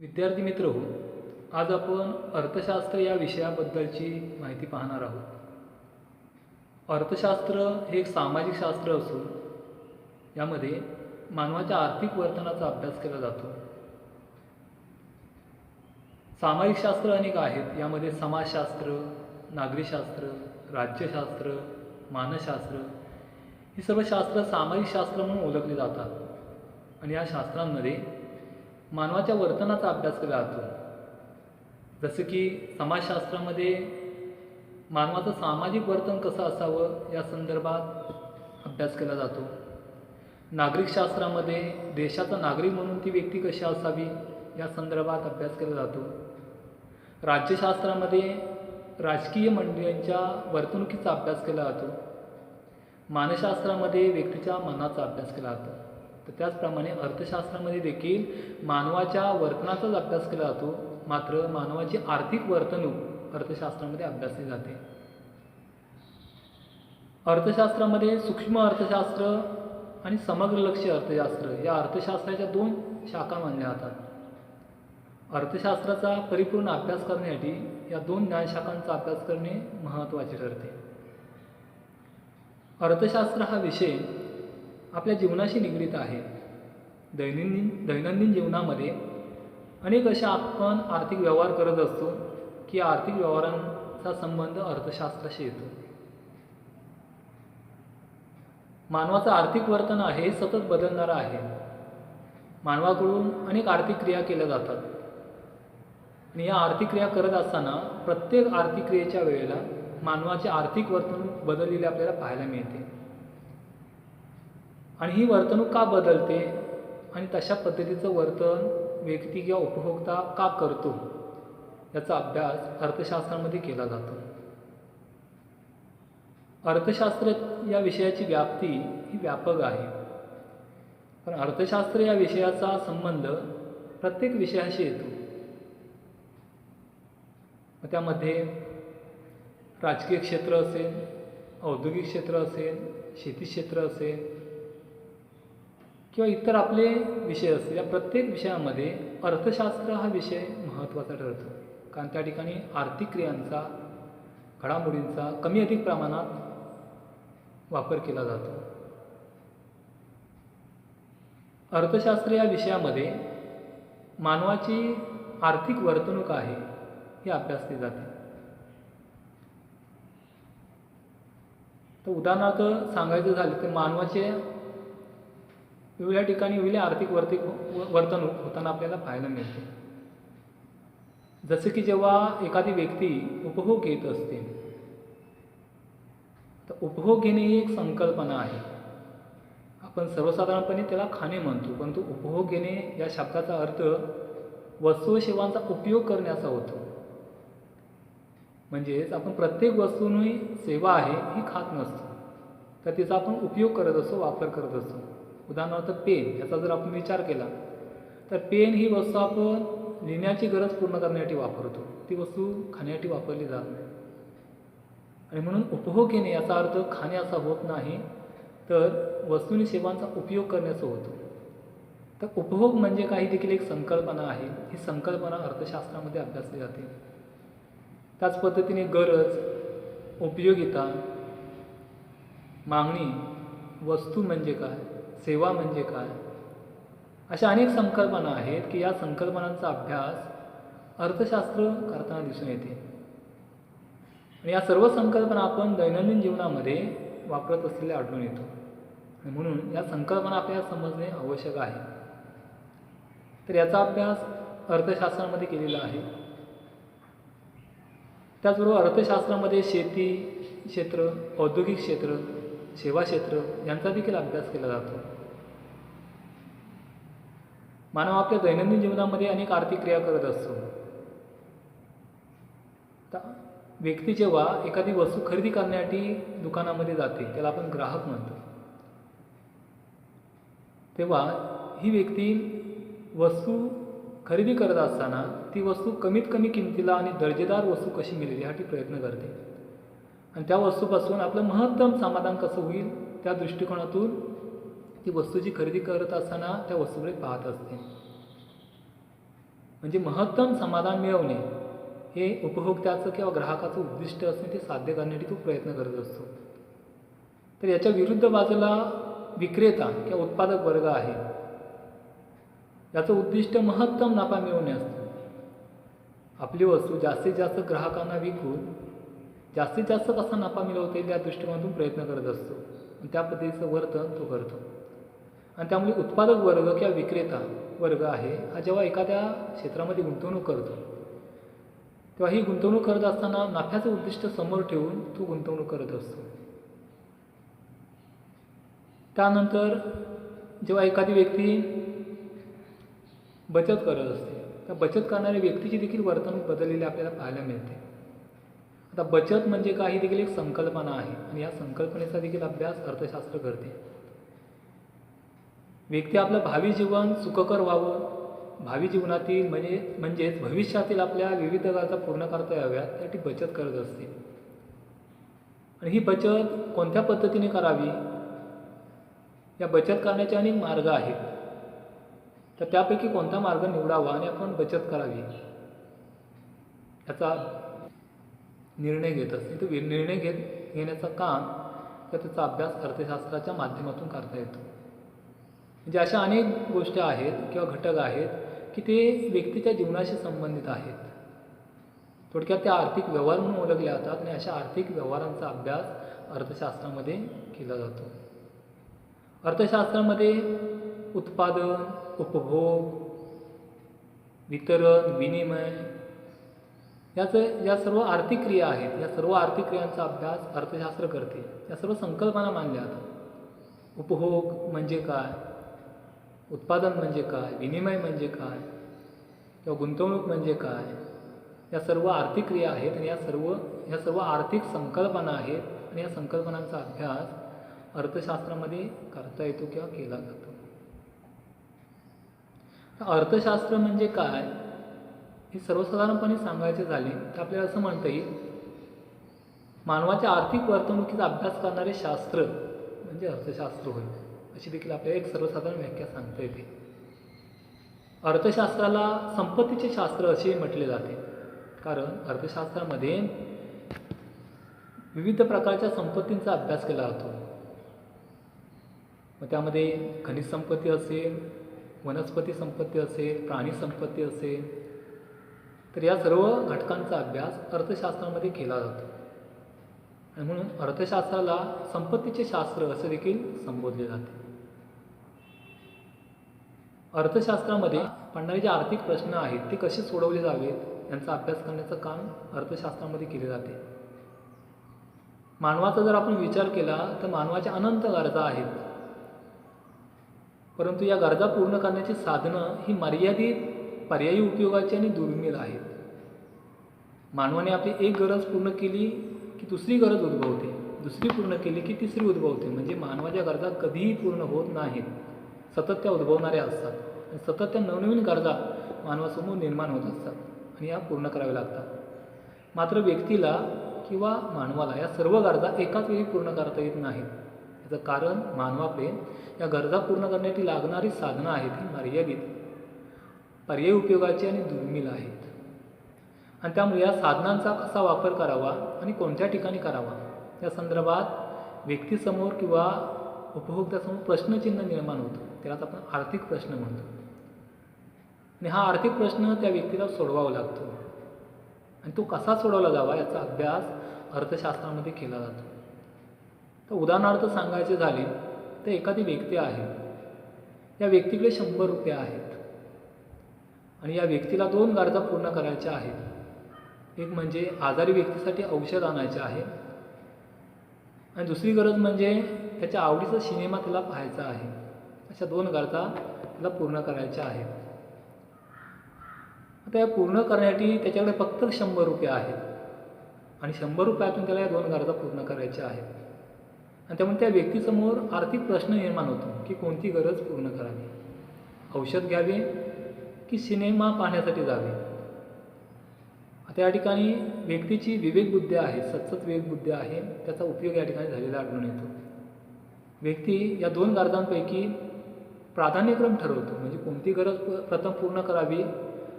विद्यार्थी मित्र हो, आज आपण अर्थशास्त्र या विषयाबद्दलची माहिती पाहणार आहोत. अर्थशास्त्र हे एक सामाजिक शास्त्र असून यामध्ये मानवाच्या आर्थिक वर्तनाचा अभ्यास केला जातो. सामाजिक शास्त्र अनेक आहेत. यामध्ये समाजशास्त्र, नागरिकशास्त्र, राज्यशास्त्र, मानसशास्त्र ही सर्व शास्त्र सामाजिक शास्त्र म्हणून ओळखली जातात. आणि या शास्त्रांमध्ये मानवाच्या वर्तनाचा अभ्यास केला जातो. जसं की समाजशास्त्रामध्ये मानवाचं सामाजिक वर्तन कसं असावं या संदर्भात अभ्यास केला जातो. नागरिकशास्त्रामध्ये देशाचा नागरिक म्हणून ती व्यक्ती कशी असावी या संदर्भात अभ्यास केला जातो. राज्यशास्त्रामध्ये राजकीय मंडळींच्या वर्तणुकीचा अभ्यास केला जातो. मानसशास्त्रामध्ये व्यक्तीच्या मनाचा अभ्यास केला जातो. तर त्याचप्रमाणे अर्थशास्त्रामध्ये देखील मानवाच्या वर्तनाचाच अभ्यास केला जातो. मात्र मानवाची आर्थिक वर्तणूक अर्थशास्त्रामध्ये अभ्यासली जाते. अर्थशास्त्रामध्ये सूक्ष्म अर्थशास्त्र आणि समग्र लक्ष्य अर्थशास्त्र या अर्थशास्त्राच्या दोन शाखा मानल्या जातात. अर्थशास्त्राचा परिपूर्ण अभ्यास करण्यासाठी या दोन ज्ञानशाखांचा अभ्यास करणे महत्त्वाचे ठरते. अर्थशास्त्र हा विषय आपल्या जीवनाशी निगडीत आहे. दैनंदिन जीवनामध्ये अनेक अशा आपण आर्थिक व्यवहार करत असतो की आर्थिक व्यवहारांचा संबंध अर्थशास्त्राशी येतो. मानवाचं आर्थिक वर्तन आहे सतत बदलणारं आहे. मानवाकडून अनेक आर्थिक क्रिया केल्या जातात आणि या आर्थिक क्रिया करत असताना प्रत्येक आर्थिक क्रियेच्या वेळेला मानवाचे आर्थिक वर्तणूक बदललेली आपल्याला पाहायला मिळते. आणि ही वर्तणूक का बदलते आणि तशा पद्धतीचं वर्तन व्यक्ती किंवा उपभोक्ता का करतो याचा अभ्यास अर्थशास्त्रामध्ये केला जातो. अर्थशास्त्र या विषयाची व्याप्ती ही व्यापक आहे. पण अर्थशास्त्र या विषयाचा संबंध प्रत्येक विषयाशी येतो. त्यामध्ये राजकीय क्षेत्र असेल, औद्योगिक क्षेत्र असेल, शेती क्षेत्र असेल किंवा इतर आपले विषय असतील, या प्रत्येक विषयामध्ये अर्थशास्त्र हा विषय महत्त्वाचा ठरतो. कारण त्या ठिकाणी आर्थिक क्रियांचा, घडामोडींचा कमी अधिक प्रमाणात वापर केला जातो. अर्थशास्त्र या विषयामध्ये मानवाची आर्थिक वर्तणूक आहे ही अभ्यासली जाते. तर उदाहरणार्थ सांगायचं झालं तर मानवाचे वेगवेगळ्या ठिकाणी वेगळी आर्थिक वर्तणूक होताना आपल्याला पाहायला मिळते. जसे की जेव्हा एखादी व्यक्ती उपभोग घेत असते, तर उपभोग घेणे ही एक संकल्पना आहे. आपण सर्वसाधारणपणे त्याला खाणे म्हणतो, परंतु उपभोग घेणे या शब्दाचा अर्थ वस्तू व सेवांचा उपयोग करण्याचा होतो. म्हणजेच आपण प्रत्येक वस्तूनी सेवा आहे ही खात नसतो, तर तिचा आपण उपयोग करत असतो, वापर करत असतो. उदाहरणार्थ पेन याचा जर आपण विचार केला तर पेन ही वस्तू आपण लिहिण्याची गरज पूर्ण करण्यासाठी वापरतो, ती वस्तू खाण्यासाठी वापरली जात नाही. आणि म्हणून उपभोग घेणे याचा अर्थ खाणे असा होत नाही, तर वस्तूंनी सेवांचा उपयोग करण्याचा होतो. तर उपभोग म्हणजे काही देखील एक संकल्पना आहे. ही संकल्पना अर्थशास्त्रामध्ये अभ्यासली जाते. त्याच पद्धतीने गरज, उपयोगिता, मागणी, वस्तू म्हणजे काय, सेवा म्हणजे काय, अशा अनेक संकल्पना आहेत की या संकल्पनांचा अभ्यास अर्थशास्त्र करताना दिसून येते. आणि या सर्व संकल्पना आपण दैनंदिन जीवनामध्ये वापरत असलेल्या आढळून येतो. आणि म्हणून या संकल्पना आपल्याला समजणे आवश्यक आहे. तर याचा अभ्यास अर्थशास्त्रामध्ये केलेला आहे. त्याचबरोबर अर्थशास्त्रामध्ये शेती क्षेत्र, औद्योगिक क्षेत्र, सेवा क्षेत्र यांचा देखील अभ्यास केला जातो. मानव आपल्या दैनंदिन जीवनामध्ये अनेक आर्थिक क्रिया करत असतो. व्यक्ती जेव्हा एखादी वस्तू खरेदी करण्यासाठी दुकानामध्ये जाते, त्याला आपण ग्राहक म्हणतो, तेव्हा ही व्यक्ती वस्तू खरेदी करत असताना ती वस्तू कमीत कमी किमतीला आणि दर्जेदार वस्तू कशी मिळेल यासाठी प्रयत्न करते. आणि त्या वस्तूपासून आपलं महत्तम समाधान कसं होईल त्या दृष्टिकोनातून ती वस्तूची खरेदी करत असताना त्या वस्तूकडे पाहत असते. म्हणजे महत्तम समाधान मिळवणे हे उपभोक्त्याचं किंवा ग्राहकाचं उद्दिष्ट असणे ते साध्य करण्यासाठी तो प्रयत्न करत असतो. तर याच्या विरुद्ध बाजूला विक्रेता किंवा उत्पादक वर्ग आहे. याचं उद्दिष्ट महत्तम नफा मिळवणे असतं. आपली वस्तू जास्तीत जास्त ग्राहकांना विकून जास्तीत जास्त कसा नफा मिळवता येईल या दृष्टिकोनातून प्रयत्न करत असतो आणि त्या पद्धतीचं वर्तन तो करतो. आणि त्यामुळे उत्पादक वर्ग किंवा विक्रेता वर्ग आहे हा जेव्हा एखाद्या क्षेत्रामध्ये गुंतवणूक करतो तेव्हा ही गुंतवणूक करत असताना नफ्याचं उद्दिष्ट समोर ठेवून तो गुंतवणूक करत असतो. त्यानंतर जेव्हा एखादी व्यक्ती बचत करत असते त्या बचत करणाऱ्या व्यक्तीची देखील वर्तणूक बदललेली आपल्याला पाहायला मिळते. आता बचत म्हणजे काय ही देखील एक संकल्पना आहे आणि या संकल्पनेचा देखील अभ्यास अर्थशास्त्र करते. व्यक्ती आपलं भावी जीवन सुखकर व्हावं, भावी जीवनातील म्हणजेच भविष्यातील आपल्या विविध गरजा पूर्ण करता याव्यात त्यासाठी बचत करत असते. आणि ही बचत कोणत्या पद्धतीने करावी या बचत करण्याचे अनेक मार्ग आहेत. तर त्यापैकी कोणता मार्ग निवडावा आणि आपण बचत करावी याचा निर्णय घेत असते. तो निर्णय घेण्याचं काम तर त्याचा अभ्यास अर्थशास्त्राच्या माध्यमातून करता येतो. म्हणजे अशा अनेक गोष्टी आहेत किंवा घटक आहेत की ते व्यक्तीच्या जीवनाशी संबंधित आहेत. थोडक्यात त्या आर्थिक व्यवहार म्हणून ओळखले जातात आणि अशा आर्थिक व्यवहारांचा अभ्यास अर्थशास्त्रामध्ये केला जातो. अर्थशास्त्रामध्ये उत्पादन, उपभोग, वितरण, विनिमय या सर्व आर्थिक क्रिया आहेत. या सर्व आर्थिक क्रियांचा अभ्यास अर्थशास्त्र करते. या सर्व संकल्पना मानल्या जातात. उपभोग म्हणजे काय, उत्पादन म्हणजे काय, विनिमय म्हणजे काय किंवा गुंतवणूक म्हणजे काय, या सर्व आर्थिक क्रिया आहेत आणि या सर्व आर्थिक संकल्पना आहेत आणि या संकल्पनांचा अभ्यास अर्थशास्त्रामध्ये करता येतो किंवा केला जातो. अर्थशास्त्र म्हणजे काय हे सर्वसाधारणपणे सांगायचे झाले तर आपल्याला असं म्हणता येईल मानवाच्या आर्थिक वर्तणुकीचा अभ्यास करणारे शास्त्र म्हणजे अर्थशास्त्र होय, अशी देखील आपल्याला एक सर्वसाधारण व्याख्या सांगता येते. अर्थशास्त्राला संपत्तीचे शास्त्र असेही म्हटले जाते कारण अर्थशास्त्रामध्ये विविध प्रकारच्या संपत्तींचा अभ्यास केला जातो. मग त्यामध्ये खनिज संपत्ती असेल, वनस्पती संपत्ती असेल, प्राणी संपत्ती असेल, तर या सर्व घटकांचा अभ्यास अर्थशास्त्रामध्ये केला जातो. आणि म्हणून अर्थशास्त्राला संपत्तीचे शास्त्र असे देखील संबोधले जाते. अर्थशास्त्रामध्ये पडणारे जे आर्थिक प्रश्न आहेत ते कसे सोडवले जावेत यांचा अभ्यास करण्याचं काम अर्थशास्त्रामध्ये केले जाते. मानवाचा जर आपण विचार केला तर मानवाच्या अनंत गरजा आहेत, परंतु या गरजा पूर्ण करण्याची साधनं ही मर्यादित, पर्यायी उपयोगाची आणि दुर्मिळ आहेत. मानवाने आपली एक गरज पूर्ण केली की दुसरी गरज उद्भवते, दुसरी पूर्ण केली की तिसरी उद्भवते. म्हणजे मानवाच्या गरजा कधीही पूर्ण होत नाहीत, सतत त्या उद्भवणाऱ्या असतात आणि सतत त्या नवनवीन गरजा मानवासमोर निर्माण होत असतात आणि या पूर्ण कराव्या लागतात. मात्र व्यक्तीला किंवा मानवाला या सर्व गरजा एकाच वेळी पूर्ण करता येत नाहीत. याचं कारण मानवाकडे या गरजा पूर्ण करण्यासाठी लागणारी साधनं आहेत ही मर्यादित, पर्यायी उपयोगाची आणि दुर्मिळ आहेत. आणि त्यामुळे या साधनांचा कसा वापर करावा आणि कोणत्या ठिकाणी करावा या संदर्भात व्यक्तीसमोर किंवा उपभोक्त्यासमोर प्रश्नचिन्ह निर्माण होतं. त्यालाच आपण आर्थिक प्रश्न म्हणतो. आणि हा आर्थिक प्रश्न त्या व्यक्तीला सोडवावा लागतो आणि तो कसा सोडवला जावा याचा अभ्यास अर्थशास्त्रामध्ये केला जातो. तर उदाहरणार्थ सांगायचे झाले तर एखादी व्यक्ती आहे, या व्यक्तीकडे 100 रुपये आहेत आणि या व्यक्तीला 2 गरजा पूर्ण करायच्या आहेत. एक म्हणजे आजारी व्यक्तीसाठी औषध आणायचे आहे आणि दुसरी गरज म्हणजे त्याच्या आवडीचा सिनेमा त्याला पाहायचा आहे. अशा 2 गरजा त्याला पूर्ण करायच्या आहेत. आता या पूर्ण करण्यासाठी त्याच्याकडे फक्त 100 रुपये आहेत आणि 100 रुपयातून त्याला या 2 गरजा पूर्ण करायच्या आहेत. आणि त्यामुळे त्या व्यक्तीसमोर आर्थिक प्रश्न निर्माण होतो की कोणती गरज पूर्ण करावी, औषध घ्यावे की सिनेमा पाहण्यासाठी जावे. आता या ठिकाणी व्यक्तीची विवेकबुद्धी आहे, सतत विवेकबुद्धी आहे, त्याचा उपयोग या ठिकाणी झालेला आढळून येतो. व्यक्ती या 2 गरजांपैकी प्राधान्यक्रम ठरवतो, म्हणजे कोणती गरज प्रथम पूर्ण करावी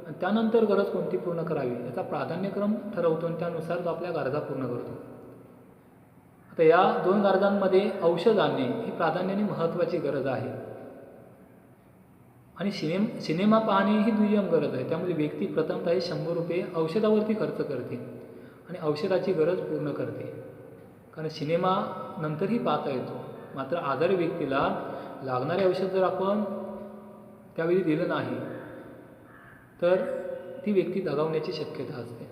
आणि त्यानंतर गरज कोणती पूर्ण करावी याचा प्राधान्यक्रम ठरवतो आणि त्यानुसार तो आपल्या गरजा पूर्ण करतो. आता या 2 गरजांमध्ये औषध आणणे ही प्राधान्याने महत्त्वाची गरज आहे आणि सिनेमा पाहणे ही दुय्यम गरज आहे. त्यामुळे व्यक्ती प्रथमतः 100 रुपये औषधावरती खर्च करते आणि औषधाची गरज पूर्ण करते, कारण सिनेमा नंतरही पाहता येतो. मात्र आजारी व्यक्तीला लागणारे औषध जर आपण त्यावेळी दिलं नाही तर ती व्यक्ती दगावण्याची शक्यता असते.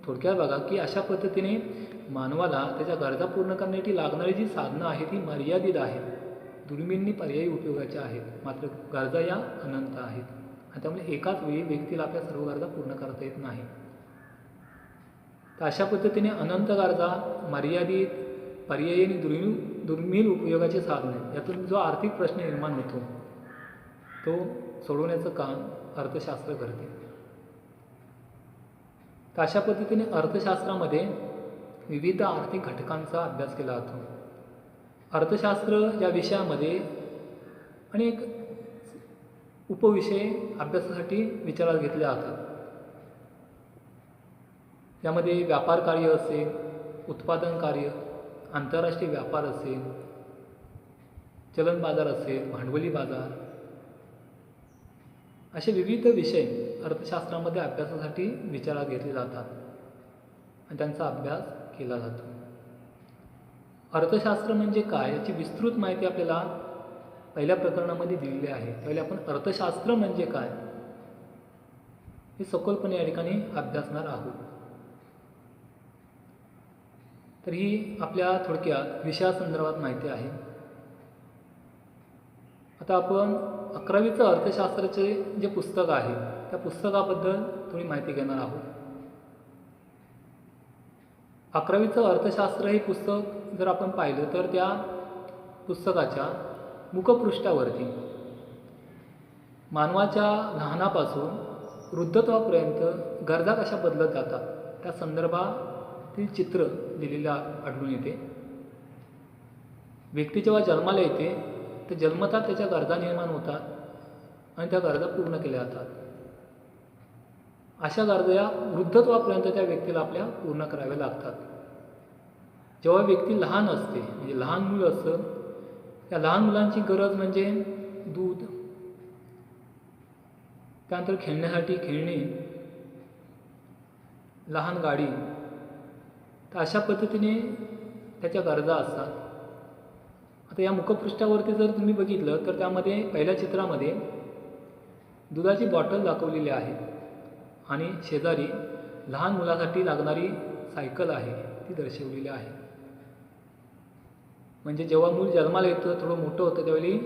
थोडक्यात बघा की अशा पद्धतीने मानवाला त्याच्या गरजा पूर्ण करण्यासाठी लागणारी जी साधनं आहेत ती मर्यादित आहेत, दुर्मिळनी पर्यायी उपयोगाच्या आहेत, मात्र गरजा या अनंत आहेत आणि त्यामुळे एकाच वेळी व्यक्तीला आपल्या सर्व गरजा पूर्ण करता येत नाही. तर अशा पद्धतीने अनंत गरजा, मर्यादित, पर्यायी आणि दुर्मिळ उपयोगाचे साधने यातून जो आर्थिक प्रश्न निर्माण होतो तो सोडवण्याचं काम अर्थशास्त्र करते. तर अशा पद्धतीने अर्थशास्त्रामध्ये विविध आर्थिक घटकांचा अभ्यास केला जातो. अर्थशास्त्र या विषयामध्ये अनेक उपविषय अभ्यासासाठी विचारात घेतले जातात. यामध्ये व्यापार कार्य असेल, उत्पादन कार्य, आंतरराष्ट्रीय व्यापार असेल, चलन बाजार असेल, भांडवली बाजार, असे विविध विषय अर्थशास्त्रामध्ये अभ्यासासाठी विचारात घेतले जातात आणि त्यांचा अभ्यास केला जातो. अर्थशास्त्र म्हणजे काय याची विस्तृत माहिती आपल्याला पहिल्या प्रकरणामध्ये दिलेली आहे. त्यावेळी आपण अर्थशास्त्र म्हणजे काय हे सखोलपणे या ठिकाणी अभ्यासणार आहोत. तर ही आपल्या थोडक्यात विषयासंदर्भात माहिती आहे. आता आपण 11वीचं अर्थशास्त्राचे जे पुस्तक आहे त्या पुस्तकाबद्दल थोडी माहिती घेणार आहोत. 11वीचं अर्थशास्त्र हे पुस्तक जर आपण पाहिलं तर त्या पुस्तकाच्या मुखपृष्ठावरती मानवाच्या लहानापासून वृद्धत्वापर्यंत गरजा कशा बदलत जातात त्या संदर्भातील चित्र दिलेलं आढळून येते. व्यक्ती जेव्हा जन्माला येते तर जन्मतः त्याच्या गरजा निर्माण होतात आणि त्या गरजा पूर्ण केल्या जातात. अशा गरजा या वृद्धत्वापर्यंत त्या व्यक्तीला आपल्या पूर्ण कराव्या लागतात. जेव्हा व्यक्ती लहान असते म्हणजे लहान मूल असतं, त्या लहान मुलांची गरज म्हणजे दूध, त्यानंतर खेळण्यासाठी खेळणे, लहान गाडी, तर अशा पद्धतीने त्याच्या गरजा असतात. आता या मुखपृष्ठावरती जर तुम्ही बघितलं तर त्यामध्ये पहिल्या चित्रामध्ये दुधाची बॉटल दाखवलेली आहे आणि शेजारी लहान मुलासाठी लागणारी सायकल आहे ती दर्शवलेली आहे. म्हणजे जेव्हा मूल जन्माला येतं, थोडं मोठं होतं, त्यावेळी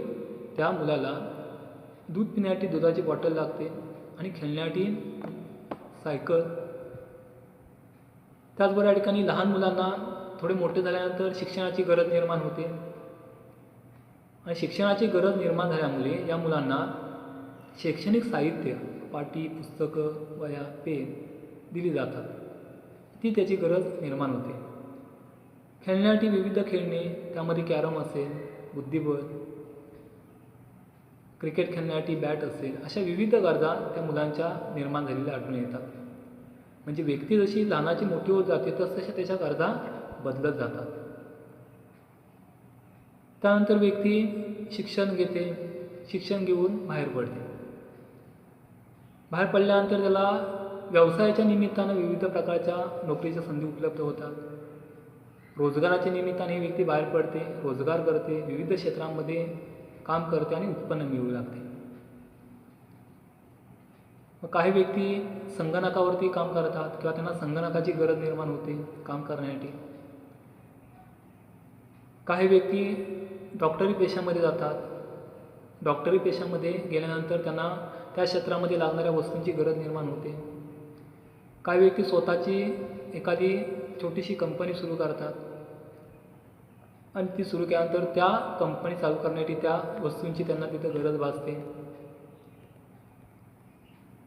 त्या मुलाला दूध पिण्यासाठी दुधाची बॉटल लागते आणि खेळण्यासाठी सायकल. त्याचबरोबर या ठिकाणी लहान मुलांना थोडे मोठे झाल्यानंतर शिक्षणाची गरज निर्माण होते आणि शिक्षणाची गरज निर्माण झाल्यामुळे या मुलांना शैक्षणिक साहित्य, पाटी, पुस्तकं, वह्या, पेन दिली जातात, ती त्याची गरज निर्माण होते. खेळण्यासाठी विविध खेळणे, त्यामध्ये कॅरम असेल, बुद्धिबळ, क्रिकेट खेळण्यासाठी बॅट असेल, अशा विविध गरजा त्या मुलांच्या निर्माण झालेल्या आढळून येतात. म्हणजे व्यक्ती जशी लहानाची मोठी होत जाते तसतशा त्याच्या गरजा बदलत जातात. त्यानंतर व्यक्ती शिक्षण घेते, शिक्षण घेऊन बाहेर पडते. बाहेर पडल्यानंतर त्याला व्यवसायाच्या निमित्तानं विविध प्रकारच्या नोकरीच्या संधी उपलब्ध होतात. रोजगाराच्या निमित्ताने ही व्यक्ती बाहेर पडते, रोजगार करते, विविध क्षेत्रांमध्ये काम करते आणि उत्पन्न मिळवू लागते. मग काही व्यक्ती संगणकावरती काम करतात किंवा त्यांना संगणकाची गरज निर्माण होते काम करण्यासाठी. काही व्यक्ती डॉक्टरी पेशामध्ये जातात. डॉक्टरी पेशामध्ये गेल्यानंतर त्यांना त्या क्षेत्रामध्ये लागणाऱ्या वस्तूंची गरज निर्माण होते. काही व्यक्ती स्वतःची एखादी छोटीशी कंपनी सुरू करतात आणि ती सुरू केल्यानंतर त्या कंपनी चालू करण्यासाठी त्या वस्तूंची त्यांना तिथं गरज भासते.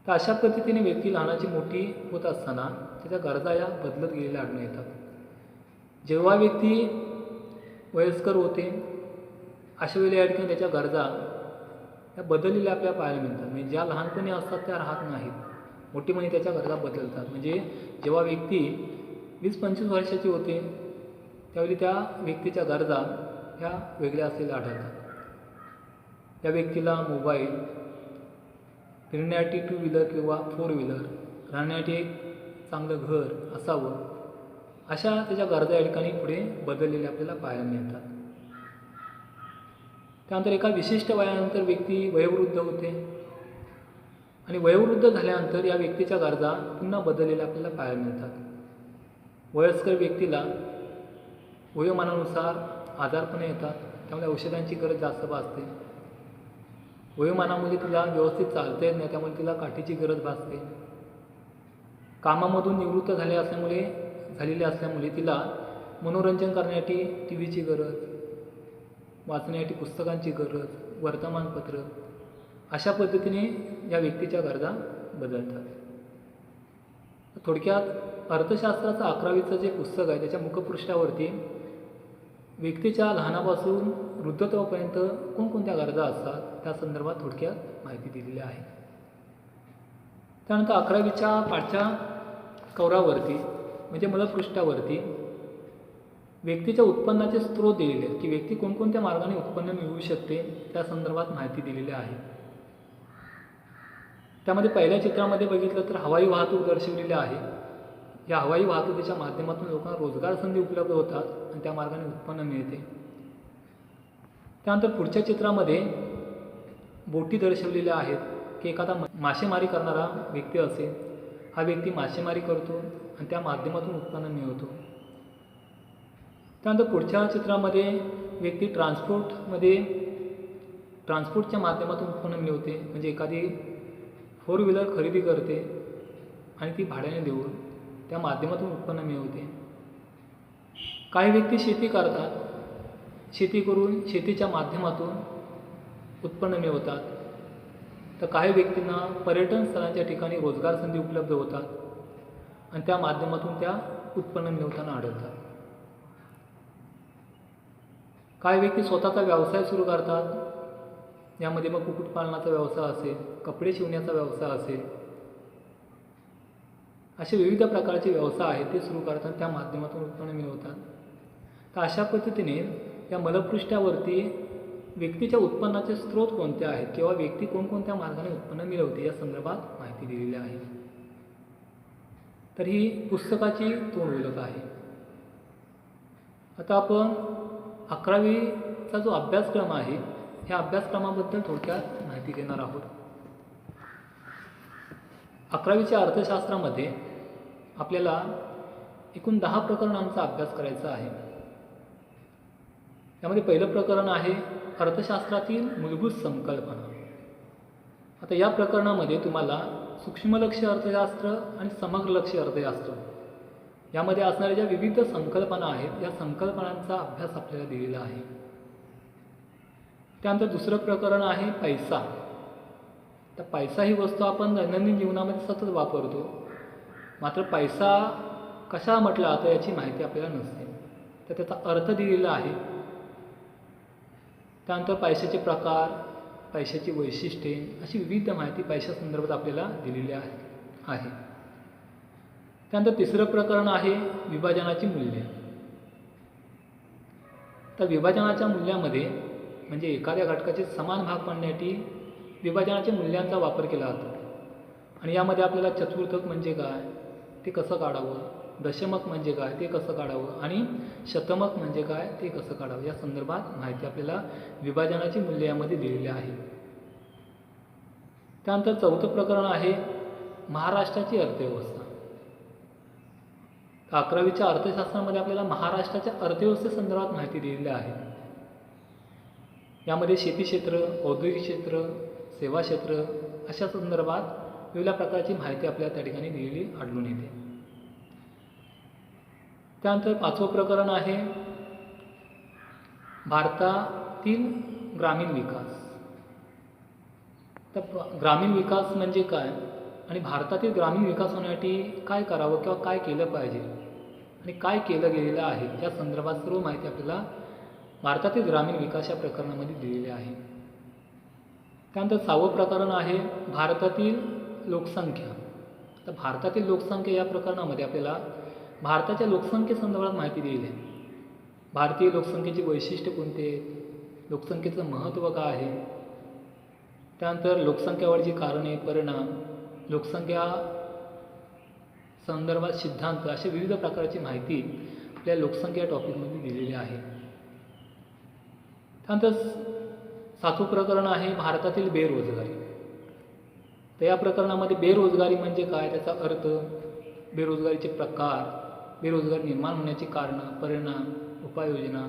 तर अशा पद्धतीने व्यक्ती लहानाची मोठी होत असताना त्याच्या गरजा या बदलत गेलेल्या आढळून येतात. जेव्हा व्यक्ती वयस्कर होते अशा वेळेला या ठिकाणी त्याच्या गरजा त्या बदललेल्या आपल्याला पाहायला मिळतात. म्हणजे ज्या लहानपणी असतात त्या राहत नाहीत, मोठेपणी त्याच्या गरजा बदलतात. म्हणजे जेव्हा व्यक्ती 20-25 वर्षाची होते त्यावेळी त्या व्यक्तीच्या गरजा ह्या वेगळ्या असलेल्या आढळतात. त्या व्यक्तीला मोबाईल, फिरण्यासाठी 2 व्हीलर किंवा 4 व्हीलर, राहण्यासाठी एक चांगलं घर असावं, अशा त्याच्या गरजा या ठिकाणी पुढे बदललेल्या आपल्याला पाहायला मिळतात. त्यानंतर एका विशिष्ट वयानंतर व्यक्ती वयोवृद्ध होते आणि वयोवृद्ध झाल्यानंतर या व्यक्तीच्या गरजा पुन्हा बदललेल्या आपल्याला पाहायला मिळतात. वयस्कर व्यक्तीला वयोमानानुसार आजारपणे येतात, त्यामुळे औषधांची गरज जास्त भासते. वयोमानामुळे तिला व्यवस्थित चालता येत नाही, त्यामुळे तिला काठीची गरज भासते. कामामधून निवृत्त झालेली असल्यामुळे तिला मनोरंजन करण्यासाठी टी व्हीची गरज, वाचण्यासाठी पुस्तकांची गरज, वर्तमानपत्र, अशा पद्धतीने या व्यक्तीच्या गरजा बदलतात. थोडक्यात अर्थशास्त्राचं 11वीचं जे पुस्तक आहे त्याच्या मुखपृष्ठावरती व्यक्तीच्या लहानापासून वृद्धत्वापर्यंत कोणकोणत्या गरजा असतात त्या संदर्भात थोडक्यात माहिती दिलेली आहे. त्यानंतर 11वीच्या पाठच्या कवरावरती म्हणजे मुखपृष्ठावरती व्यक्तीच्या उत्पन्नाचे स्रोत दिलेले आहेत की व्यक्ती कोणकोणत्या मार्गाने उत्पन्न मिळवू शकते त्या संदर्भात माहिती दिलेली आहे. त्यामध्ये पहिल्या चित्रामध्ये बघितलं तर हवाई वाहतूक दर्शवलेली आहे. या हवाई वाहतुकीच्या माध्यमातून लोकांना रोजगार संधी उपलब्ध होतात आणि त्या मार्गाने उत्पन्न मिळते. त्यानंतर पुढच्या चित्रामध्ये बोटी दर्शवलेल्या आहेत की एखादा मासेमारी करणारा व्यक्ती असेल, हा व्यक्ती मासेमारी करतो आणि त्या माध्यमातून उत्पन्न मिळवतो. त्यानंतर पुढच्या चित्रामध्ये व्यक्ती ट्रान्सपोर्टच्या माध्यमातून उत्पन्न मिळवते. म्हणजे एखादी 4 व्हीलर खरेदी करते आणि ती भाड्याने देऊन त्या माध्यमातून उत्पन्न मिळवते. काही व्यक्ती शेती करतात, शेती करून शेतीच्या माध्यमातून उत्पन्न मिळवतात. तर काही व्यक्तींना पर्यटन स्थळांच्या ठिकाणी रोजगार संधी उपलब्ध होतात आणि त्या माध्यमातून त्या उत्पन्न मिळवताना आढळतात. काही व्यक्ती स्वतःचा व्यवसाय सुरू करतात. यामध्ये मग कुक्कुटपालनाचा व्यवसाय असेल, कपडे शिवण्याचा व्यवसाय असेल, असे विविध प्रकारचे व्यवसाय आहेत ते सुरू करतात, त्या माध्यमातून उत्पन्न मिळवतात. तर अशा पद्धतीने या मलपृष्ठावरती व्यक्तीच्या उत्पन्नाचे स्रोत कोणते आहेत किंवा व्यक्ती कोणकोणत्या मार्गाने उत्पन्न मिळवते या संदर्भात माहिती दिलेली आहे. तर ही पुस्तकाची तोंडओळख आहे. आता आपण 11वीचा जो अभ्यासक्रम आहे ह्या अभ्यासक्रमाबद्दल थोडक्यात माहिती देणार आहोत. 11वीच्या अर्थशास्त्रामध्ये आपल्याला एकूण 10 प्रकरणांचा अभ्यास करायचा आहे. यामध्ये पहिलं प्रकरण आहे अर्थशास्त्रातील मूलभूत संकल्पना. आता या प्रकरणामध्ये तुम्हाला सूक्ष्मलक्ष्य अर्थशास्त्र आणि समग्रलक्ष्य अर्थशास्त्र यामध्ये असणाऱ्या ज्या विविध संकल्पना आहेत या संकल्पनांचा अभ्यास आपल्याला दिलेला आहे. त्यानंतर दुसरं प्रकरण आहे पैसा. तर पैसा ही वस्तू आपण दैनंदिन जीवनामध्ये सतत वापरतो, मात्र पैसा कशा म्हटला जातो याची माहिती आपल्याला नसते, तर त्याचा अर्थ दिलेला आहे. त्यानंतर पैशाचे प्रकार, पैशाची वैशिष्ट्ये अशी विविध माहिती पैशासंदर्भात आपल्याला दिलेली आहे. त्यानंतर तिसरं प्रकरण आहे विभाजनाची मूल्ये. तर विभाजनाच्या मूल्यामध्ये म्हणजे एखाद्या घटकाचे समान भाग पाडण्यासाठी विभाजनाच्या मूल्यांचा वापर केला जातो. आणि यामध्ये आपल्याला चतुर्थक म्हणजे काय ते कसं काढावं, दशमक म्हणजे काय ते कसं काढावं आणि शतमक म्हणजे काय ते कसं काढावं या संदर्भात माहिती आपल्याला विभाजनाची मूल्ये यामध्ये दिलेली आहे. त्यानंतर चौथं प्रकरण आहे महाराष्ट्राची अर्थव्यवस्था. 11वीच्या अर्थशास्त्रामध्ये आपल्याला महाराष्ट्राच्या अर्थव्यवस्थेसंदर्भात माहिती दिलेली आहे. यामध्ये शेती क्षेत्र, औद्योगिक क्षेत्र, सेवा क्षेत्र अशा संदर्भात वेगवेगळ्या प्रकारची माहिती आपल्याला त्या ठिकाणी दिलेली आढळून येते. त्यानंतर 5वं प्रकरण आहे भारतातील ग्रामीण विकास. तर ग्रामीण विकास म्हणजे काय आणि भारतातील ग्रामीण विकास होण्यासाठी काय करावं किंवा काय केलं पाहिजे आणि काय केलं गेलेलं आहे या संदर्भात सर्व माहिती आपल्याला भारतातील ग्रामीण विकास या प्रकरणामध्ये दिलेली आहे. त्यानंतर 6वं प्रकरण आहे भारतातील लोकसंख्या. तर भारतातील लोकसंख्या या प्रकरणामध्ये आपल्याला भारताच्या लोकसंख्येसंदर्भात माहिती दिली आहे. भारतीय लोकसंख्येची वैशिष्ट्य कोणते आहेत, लोकसंख्येचं महत्त्व काय आहे, त्यानंतर लोकसंख्यावरची कारणे, परिणाम, लोकसंख्या संदर्भात सिद्धांत, अशा विविध प्रकारची माहिती आपल्या लोकसंख्या टॉपिकमध्ये दिलेली आहे. त्यानंतर 7वं प्रकरण आहे भारतातील बेरोजगारी. तर या प्रकरणामध्ये बेरोजगारी म्हणजे काय, त्याचा अर्थ, बेरोजगारीचे प्रकार, बेरोजगारी निर्माण होण्याची कारणं, परिणाम, उपाययोजना,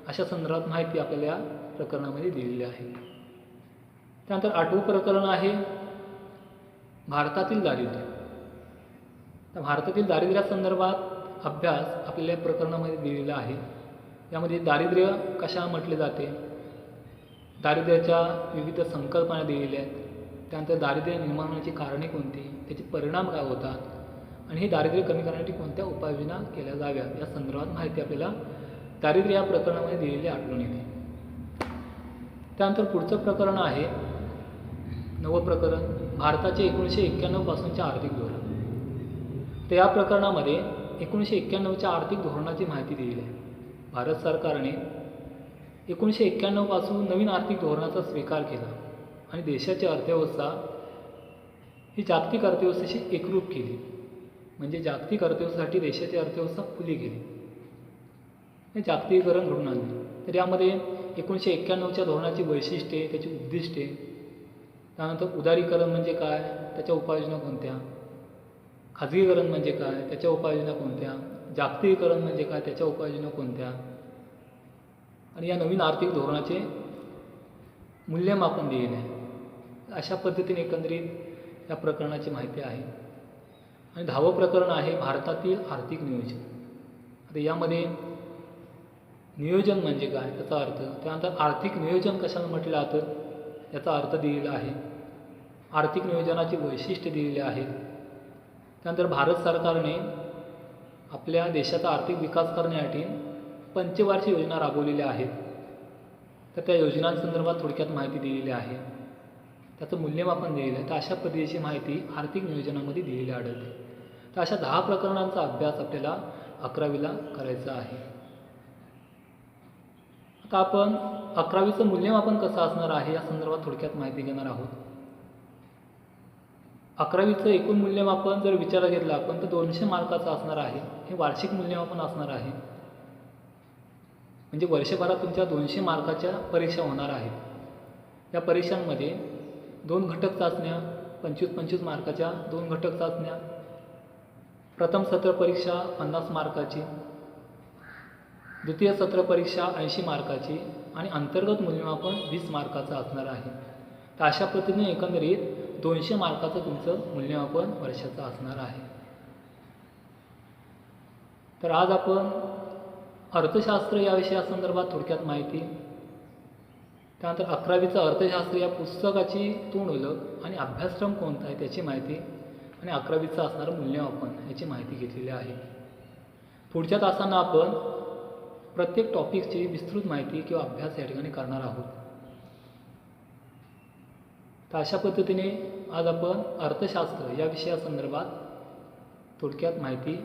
अशा संदर्भात माहिती आपल्याला या प्रकरणामध्ये दिलेली आहे. त्यानंतर 8वं प्रकरण आहे भारतातील दारिद्र्य. तर भारतातील दारिद्र्यासंदर्भात अभ्यास आपल्याला या प्रकरणामध्ये दिलेला आहे. यामध्ये दारिद्र्य कशा म्हटले जाते, दारिद्र्याच्या विविध संकल्पना दिलेल्या आहेत, त्यानंतर दारिद्र्य निर्माण होण्याची कारणे कोणती, त्याचे परिणाम काय होतात आणि हे दारिद्र्य कमी करण्यासाठी कोणत्या उपाययोजना केल्या जाव्यात, या संदर्भात माहिती आपल्याला दारिद्र्य या प्रकरणामध्ये दिलेली आढळून येते. त्यानंतर पुढचं प्रकरण आहे 9वं प्रकरण, भारताचे 1991 पासूनचे आर्थिक धोरण. तर या प्रकरणामध्ये 1991च्या आर्थिक धोरणाची माहिती दिलेली आहे. भारत सरकारने 1991 पासून नवीन आर्थिक धोरणाचा स्वीकार केला आणि देशाची अर्थव्यवस्था ही जागतिक अर्थव्यवस्थेशी एकरूप केली. म्हणजे जागतिक अर्थव्यवस्थेसाठी देशाची अर्थव्यवस्था खुली केली, हे जागतिकीकरण घडून आणले. तर यामध्ये 1991च्या धोरणाची वैशिष्ट्ये, त्याची उद्दिष्टे, त्यानंतर उदारीकरण म्हणजे काय, त्याच्या उपाययोजना कोणत्या, खाजगीकरण म्हणजे काय, त्याच्या उपाययोजना कोणत्या, जागतिकीकरण म्हणजे काय, त्याच्या उपाययोजना कोणत्या, आणि या नवीन आर्थिक धोरणाचे मूल्यमापन दिलेले आहे. अशा पद्धतीने एकंदरीत या प्रकरणाची माहिती आहे. आणि 10वं प्रकरण आहे भारतातील आर्थिक नियोजन. आता यामध्ये नियोजन म्हणजे काय, त्याचा अर्थ, त्यानंतर आर्थिक नियोजन कशाला म्हटलं जातं याचा अर्थ दिलेला आहे, आर्थिक नियोजनाची वैशिष्ट्ये दिलेली आहेत. त्यानंतर भारत सरकारने आपल्या देशाचा आर्थिक विकास करण्यासाठी पंचवार्षिक योजना राबवलेल्या आहेत. तर त्या योजनांसंदर्भात थोडक्यात माहिती दिलेली आहे, त्याचं मूल्यमापन दिलेलं आहे. तर अशा पद्धतीची माहिती आर्थिक नियोजनामध्ये दिलेली आढळते. तर अशा 10 प्रकरणांचा अभ्यास आपल्याला 11वीला करायचा आहे. आता आपण 11वीचं मूल्यमापन कसं असणार आहे या संदर्भात थोडक्यात माहिती घेणार आहोत. 11वीचं एकूण मूल्यमापन जर विचारात घेतलं आपण तर 200 मार्काचं असणार आहे. हे वार्षिक मूल्यमापन असणार आहे. म्हणजे वर्षभरात तुमच्या 200 मार्काच्या परीक्षा होणार आहेत. या परीक्षांमध्ये 2 घटक चाचण्या, 25-25 मार्काच्या 2 घटक चाचण्या, प्रथम सत्र परीक्षा 50 मार्काची, द्वितीय सत्र परीक्षा 80 मार्काची आणि अंतर्गत मूल्यमापन 20 मार्काचं असणार आहे. तर अशा पद्धतीने एकंदरीत 200 मार्काचं तुमचं मूल्यमापन वर्षाचं असणार आहे. तर आज आपण अर्थशास्त्र या विषयासंदर्भात थोडक्यात माहिती, त्यानंतर 11वीचं अर्थशास्त्र या पुस्तकाची तोंड ओळख आणि अभ्यासक्रम कोणता आहे त्याची माहिती आणि 11वीचं असणारं मूल्यमापन याची माहिती घेतलेली आहे. पुढच्या तासांना आपण प्रत्येक टॉपिकची विस्तृत माहिती किंवा अभ्यास या ठिकाणी करणार आहोत. तर अशा पद्धतीने आज आपण अर्थशास्त्र या विषयासंदर्भात थोडक्यात माहिती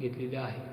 घेतलेली आहे.